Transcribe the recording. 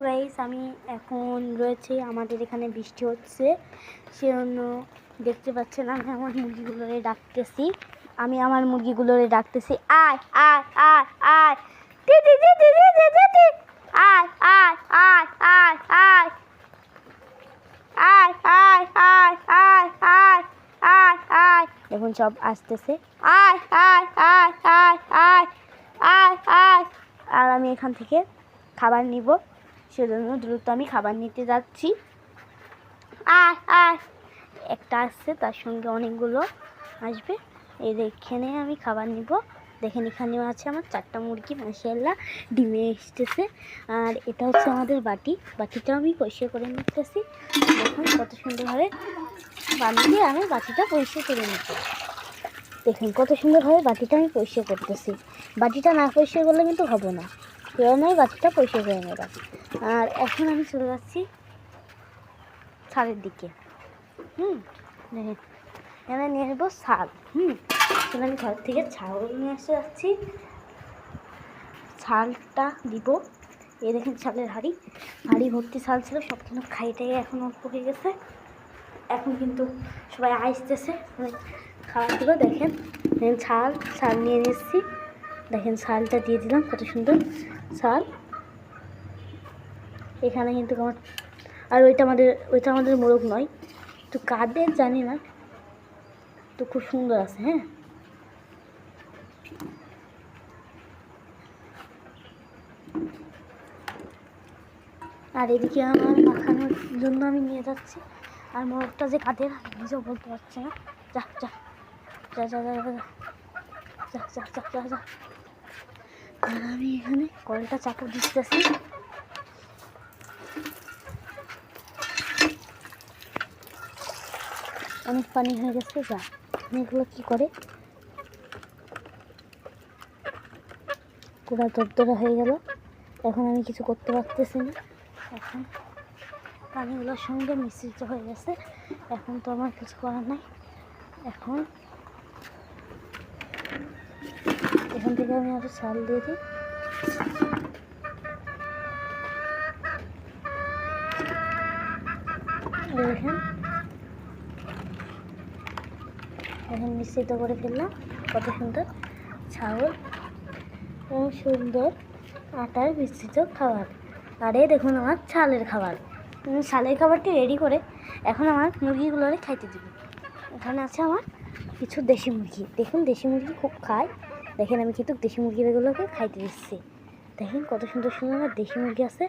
Guys আমি এখন রয়েছে আমাদের এখানে বৃষ্টি হচ্ছে, সেজন্য দেখতে পাচ্ছেন আমি আমার মুরগিগুলোরে ডাকতেছি আয় আয় আয় আয় টি টি টি টি টি টি টি আয় আয় আয় আয় আয় আয় আয় আয় আয় আয় আয় আয় দেখুন সব আসতেছে আয় আয় আয় আয় আয় আয় আয় আর আমি এখান থেকে খাবার নিব, সেজন্য দ্রুত আমি খাবার নিতে যাচ্ছি। আয় আয় একটা আসছে, তার সঙ্গে অনেকগুলো আসবে। এখানে আমি খাবার নিব। দেখেন এখানেও আছে আমার 4টা মুরগি, মাশাআল্লাহ ডিমে এসতেছে। আর এটা হচ্ছে আমাদের বাটিটা আমি পরিষ্কার করে নিতেছি। দেখুন কত সুন্দরভাবে বানিয়ে আমি বাটিটা পরিষ্কার করে নিতে। দেখুন কত সুন্দরভাবে বাটিটা আমি পরিষ্কার করতেছি। বাটিটা না পরিষ্কার করলে কিন্তু হবে না, কেউ নয় বাটিটা পরিষ্কার করে নেব। আর এখন আমি চলে যাচ্ছি ছাদের দিকে। এখানে নিয়ে নেবো ছাল। আমি ঘর থেকে ছাল নিয়ে এসে যাচ্ছি, ছালটা দিব। এই দেখেন ছালের হাঁড়ি ভর্তি ছাল ছিল, সব কিন্তু খাইটাই এখন অল্প হয়ে গেছে। এখন কিন্তু সবাই আসতেছে খাবার দিল। দেখেন ছাল নিয়ে এসেছি, দেখেন ছালটা দিয়ে দিলাম, কত সুন্দর ছাল। এখানে কিন্তু আমার আর ওইটা আমাদের মোরগ নয়, তো কাদের জানি না, তো খুব সুন্দর আছে। হ্যাঁ, আর এদিকে আমার মাখানোর জন্য আমি নিয়ে যাচ্ছি। আর মোরগটা যে কাদের নিজেও বলতে পারছে না। যা যা যা যা যা যা যা যা যা যা যা। আর আমি এখানে কলটা চাপু দিতেছি। অনেক পানি হয়ে গেছে, যা এগুলো কী করে পুরা দরদরা হয়ে গেল। এখন আমি কিছু করতে পারতেছি না, এখন পানিগুলোর সঙ্গে মিশ্রিত হয়ে গেছে। এখন তো আমার কিছু করার নাই। এখন এখান থেকে আমি আরও চাল দিয়ে দিই। এখন মিশ্রিত করে ফেললাম, কত সুন্দর চাউল এবং সুন্দর আটার মিশ্রিত খাবার। আর এই দেখুন আমার ছালের খাবারটি রেডি করে এখন আমার মুরগিগুলোরে খাইতে দিব। এখানে আছে আমার কিছু দেশি মুরগি। দেখুন দেশি মুরগি খুব খায়। দেখেন আমি কিন্তু দেশি মুরগিগুলোকে খাইতে দিচ্ছি। দেখেন কত সুন্দর সুন্দর আমার দেশি মুরগি আছে।